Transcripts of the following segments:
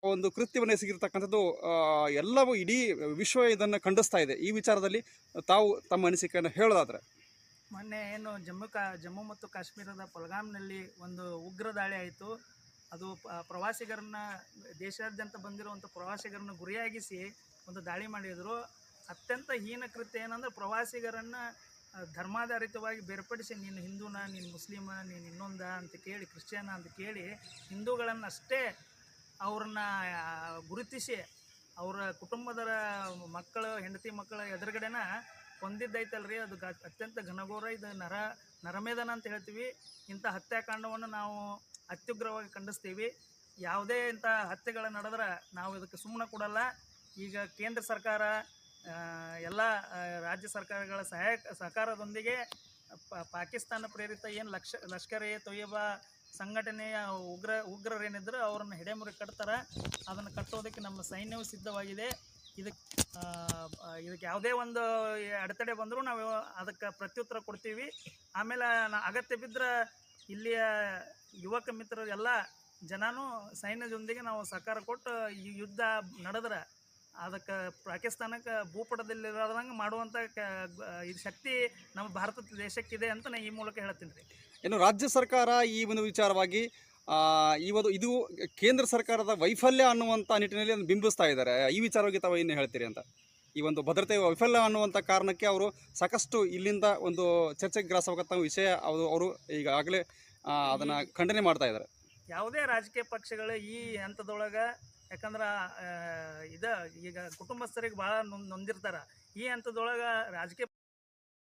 ಒಂದು ಕೃತ್ಯವನ್ನು ಎಸಗಿರ್ತಕ್ಕಂಥದ್ದು ಎಲ್ಲವೂ ಇಡೀ ವಿಶ್ವ ಇದನ್ನು ಖಂಡಿಸ್ತಾ ಇದೆ. ಈ ವಿಚಾರದಲ್ಲಿ ತಾವು ತಮ್ಮ ಅನಿಸಿಕೆಯನ್ನು ಹೇಳೋದಾದ್ರೆ? ಮೊನ್ನೆ ಏನು ಜಮ್ಮು ಮತ್ತು ಕಾಶ್ಮೀರದ ಪಹಲ್ಗಾಮ್ನಲ್ಲಿ ಒಂದು ಉಗ್ರ ದಾಳಿ ಆಯಿತು. ಅದು ಪ್ರವಾಸಿಗರನ್ನ, ದೇಶಾದ್ಯಂತ ಬಂದಿರುವಂಥ ಪ್ರವಾಸಿಗರನ್ನು ಗುರಿಯಾಗಿಸಿ ಒಂದು ದಾಳಿ ಮಾಡಿದರು. ಅತ್ಯಂತ ಹೀನ ಕೃತ್ಯ ಏನಂದ್ರೆ ಪ್ರವಾಸಿಗರನ್ನು ಧರ್ಮಾಧಾರಿತವಾಗಿ ಬೇರ್ಪಡಿಸಿ ನೀನು ಹಿಂದೂನ, ನೀನು ಮುಸ್ಲಿಮ, ನೀನು ಇನ್ನೊಂದ ಅಂತ ಕೇಳಿ, ಕ್ರಿಶ್ಚಿಯನ ಅಂತ ಕೇಳಿ ಹಿಂದೂಗಳನ್ನಷ್ಟೇ ಅವ್ರನ್ನ ಗುರುತಿಸಿ ಅವರ ಕುಟುಂಬದ ಮಕ್ಕಳು, ಹೆಂಡತಿ ಮಕ್ಕಳ ಎದುರುಗಡೆನ ಕೊಂದಿದ್ದೈತಲ್ರಿ, ಅದು ಅತ್ಯಂತ ಘನಘೋರ. ಇದು ನರಮೇಧನ ಅಂತ ಹೇಳ್ತೀವಿ. ಇಂಥ ಹತ್ಯಾಕಾಂಡವನ್ನು ನಾವು ಅತ್ಯುಗ್ರವಾಗಿ ಖಂಡಿಸ್ತೀವಿ. ಯಾವುದೇ ಇಂಥ ಹತ್ಯೆಗಳು ನಡೆದ್ರೆ ನಾವು ಇದಕ್ಕೆ ಸುಮ್ಮನೆ ಕೊಡಲ್ಲ. ಈಗ ಕೇಂದ್ರ ಸರ್ಕಾರ ಎಲ್ಲ ರಾಜ್ಯ ಸರ್ಕಾರಗಳ ಸಹಕಾರದೊಂದಿಗೆ ಪಾಕಿಸ್ತಾನ ಪ್ರೇರಿತ ಏನು ಲಷ್ಕರ್ ಎ ತೊಯ್ಯಬಾ ಸಂಘಟನೆಯ ಉಗ್ರರೇನಿದ್ರು ಅವ್ರನ್ನ ಹಿಡೆಮುರಿ ಕಟ್ತಾರೆ. ಅದನ್ನು ಕಟ್ಟೋದಕ್ಕೆ ನಮ್ಮ ಸೈನ್ಯವು ಸಿದ್ಧವಾಗಿದೆ. ಇದಕ್ಕೆ ಯಾವುದೇ ಒಂದು ಅಡೆತಡೆ ಬಂದರೂ ನಾವು ಅದಕ್ಕೆ ಪ್ರತ್ಯುತ್ತರ ಕೊಡ್ತೀವಿ. ಆಮೇಲೆ ಅಗತ್ಯ ಬಿದ್ದರೆ ಇಲ್ಲಿಯ ಯುವಕ ಮಿತ್ರರು ಎಲ್ಲ ಜನನೂ ಸೈನ್ಯದೊಂದಿಗೆ ನಾವು ಸಹಕಾರ ಕೊಟ್ಟು ಈ ಯುದ್ಧ ನಡೆದ್ರೆ ಅದಕ್ಕೆ ಪಾಕಿಸ್ತಾನಕ್ಕೆ ಭೂಪಟದಲ್ಲಿರೋದಂಗೆ ಮಾಡುವಂಥ ಇದು ಶಕ್ತಿ ನಮ್ಮ ಭಾರತ ದೇಶಕ್ಕಿದೆ ಅಂತ ನಾನು ಈ ಮೂಲಕ ಹೇಳ್ತೀನಿ ರೀ. ಇನ್ನು ರಾಜ್ಯ ಸರ್ಕಾರ ಈ ಒಂದು ವಿಚಾರವಾಗಿ ಇದು ಕೇಂದ್ರ ಸರ್ಕಾರದ ವೈಫಲ್ಯ ಅನ್ನುವಂಥ ನಿಟ್ಟಿನಲ್ಲಿ ಅದನ್ನು ಬಿಂಬಿಸ್ತಾ ಇದ್ದಾರೆ. ಈ ವಿಚಾರವಾಗಿ ತಾವು ಏನು ಹೇಳ್ತೀರಿ ಅಂತ? ಈ ಒಂದು ಭದ್ರತೆ ವೈಫಲ್ಯ ಅನ್ನುವಂಥ ಕಾರಣಕ್ಕೆ ಅವರು ಸಾಕಷ್ಟು ಇಲ್ಲಿಂದ ಒಂದು ಚರ್ಚೆಗೆ ಗ್ರಾಸವಾಗತ್ತ ವಿಷಯ ಅವರು ಈಗಾಗಲೇ ಅದನ್ನು ಖಂಡನೆ ಮಾಡ್ತಾ ಇದ್ದಾರೆ. ಯಾವುದೇ ರಾಜಕೀಯ ಪಕ್ಷಗಳು ಈ ಹಂತದೊಳಗೆ, ಯಾಕಂದ್ರೆ ಈಗ ಕುಟುಂಬಸ್ಥರಿಗೆ ಭಾಳ ನೊಂದಿರ್ತಾರೆ. ಈ ಹಂತದೊಳಗೆ ರಾಜಕೀಯ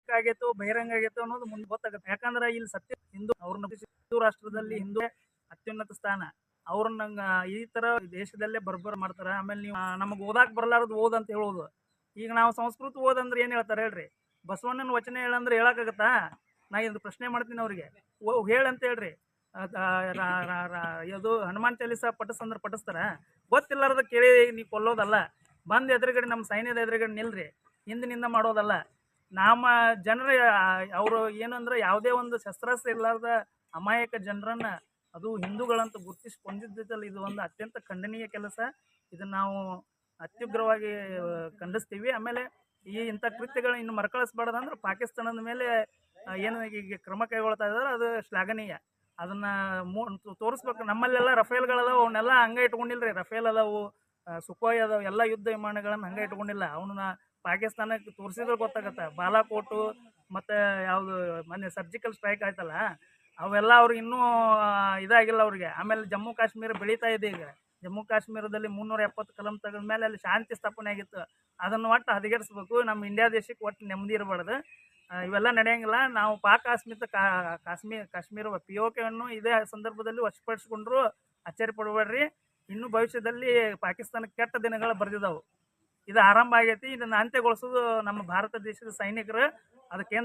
ಆಗೈತೋ ಬಹಿರಂಗ ಆಗೈತೋ ಅನ್ನೋದು ಮುಂದೆ ಗೊತ್ತಾಗುತ್ತೆ. ಯಾಕಂದ್ರೆ ಇಲ್ಲಿ ಸತ್ಯ ಅವ್ರನ್ನ ಹಿಂದೂ ರಾಷ್ಟ್ರದಲ್ಲಿ ಹಿಂದೂ ಅತ್ಯುನ್ನತ ಸ್ಥಾನ, ಅವ್ರನ್ನ ಈ ಥರ ದೇಶದಲ್ಲೇ ಬರ್ಬರ್ ಮಾಡ್ತಾರೆ. ಆಮೇಲೆ ನೀವು ನಮಗೆ ಓದಾಕ್ ಬರಲಾರದು ಓದಂತ ಹೇಳೋದು. ಈಗ ನಾವು ಸಂಸ್ಕೃತ ಓದಂದ್ರೆ ಏನು ಹೇಳ್ತಾರೆ ಹೇಳ್ರಿ? ಬಸವಣ್ಣನ ವಚನ ಹೇಳಂದ್ರೆ ಹೇಳಕ್ಕಾಗತ್ತಾ? ನಾ ಇದು ಪ್ರಶ್ನೆ ಮಾಡ್ತೀನಿ ಅವ್ರಿಗೆ, ಹೇಳಂತ ಹೇಳ್ರಿ. ಅದು ಹನುಮಾನ್ ಚಾಲೀಸ ಪಠಿಸಂದ್ರೆ ಪಠಿಸ್ತಾರ? ಗೊತ್ತಿಲ್ಲಾರದ ಕೇಳಿ ನೀವು ಕೊಲ್ಲೋದಲ್ಲ. ಬಂದು ಎದುರುಗಡೆ ನಮ್ಮ ಸೈನ್ಯದ ಎದುರುಗಡೆ ನಿಲ್ರಿ, ಹಿಂದಿನಿಂದ ಮಾಡೋದಲ್ಲ. ನಮ್ಮ ಜನರ ಅವರು ಏನಂದ್ರೆ ಯಾವುದೇ ಒಂದು ಶಸ್ತ್ರಾಸ್ತ್ರ ಇರಲಾರ್ದ ಅಮಾಯಕ ಜನರನ್ನ, ಅದು ಹಿಂದೂಗಳಂತ ಗುರುತಿಸಿ ಕೊಂದಿದ್ದಲ್ಲ, ಇದು ಒಂದು ಅತ್ಯಂತ ಖಂಡನೀಯ ಕೆಲಸ. ಇದನ್ನು ನಾವು ಅತ್ಯುಗ್ರವಾಗಿ ಖಂಡಿಸ್ತೀವಿ. ಆಮೇಲೆ ಇಂಥ ಕೃತ್ಯಗಳನ್ನ ಇನ್ನು ಮರುಕಳಿಸ್ಬಾರ್ದಂದ್ರೆ ಪಾಕಿಸ್ತಾನದ ಮೇಲೆ ಏನು ಈಗ ಕ್ರಮ ಕೈಗೊಳ್ತಾ ಇದ್ದಾರೆ ಅದು ಶ್ಲಾಘನೀಯ. ಅದನ್ನು ತೋರಿಸ್ಬೇಕು. ನಮ್ಮಲ್ಲೆಲ್ಲ ರಫೇಲ್ಗಳದಾವು, ಅವನ್ನೆಲ್ಲ ಹಂಗೆ ಇಟ್ಕೊಂಡಿಲ್ರಿ. ರಫೇಲ್ ಅದಾವು, ಸುಖೋಯ್ ಅದಾವು, ಎಲ್ಲ ಯುದ್ಧ ವಿಮಾನಗಳನ್ನು ಹಂಗೆ ಇಟ್ಕೊಂಡಿಲ್ಲ. ಅವನ್ನ ಪಾಕಿಸ್ತಾನಕ್ಕೆ ತೋರಿಸಿದ್ರೆ ಗೊತ್ತಾಗತ್ತೆ. ಬಾಲಾಕೋಟು ಮತ್ತು ಯಾವುದು ಮೊನ್ನೆ ಸರ್ಜಿಕಲ್ ಸ್ಟ್ರೈಕ್ ಆಯ್ತಲ್ಲ, ಅವೆಲ್ಲ ಅವ್ರಿಗೆ ಇನ್ನೂ ಇದಾಗಿಲ್ಲ ಅವ್ರಿಗೆ. ಆಮೇಲೆ ಜಮ್ಮು ಕಾಶ್ಮೀರ ಬೆಳೀತಾ ಇದೆ. ಈಗ ಜಮ್ಮು ಕಾಶ್ಮೀರದಲ್ಲಿ 370 ಕಲಂ ತೆಗೆದ ಮೇಲೆ ಅಲ್ಲಿ ಶಾಂತಿ ಸ್ಥಾಪನೆ ಆಗಿತ್ತು. ಅದನ್ನು ಒಟ್ಟು ಹದಗೆಡಿಸ್ಬೇಕು. ನಮ್ಮ ಇಂಡಿಯಾ ದೇಶಕ್ಕೆ ಒಟ್ಟು ನೆಮ್ಮದಿ ಇರಬಾರ್ದು. ಇವೆಲ್ಲ ನಡೆಯಂಗಿಲ್ಲ. ನಾವು ಪಾಕ್ ಆಸ್ಮಿತ ಕಾಶ್ಮೀರ ಪಿಒಕೆಯನ್ನು ಇದೇ ಸಂದರ್ಭದಲ್ಲಿ ವಶಪಡಿಸ್ಕೊಂಡ್ರು ಅಚ್ಚರಿ ಪಡಬೇಡ್ರಿ. ಇನ್ನು ಭವಿಷ್ಯದಲ್ಲಿ ಪಾಕಿಸ್ತಾನಕ್ಕೆ ಕೆಟ್ಟ ದಿನಗಳು ಬರೆದಿದ್ದಾವೆ. ಇದು ಆರಂಭ ಆಗೈತಿ. ಇದನ್ನು ಅಂತ್ಯಗೊಳಿಸೋದು ನಮ್ಮ ಭಾರತ ದೇಶದ ಸೈನಿಕರು. ಅದಕ್ಕೆ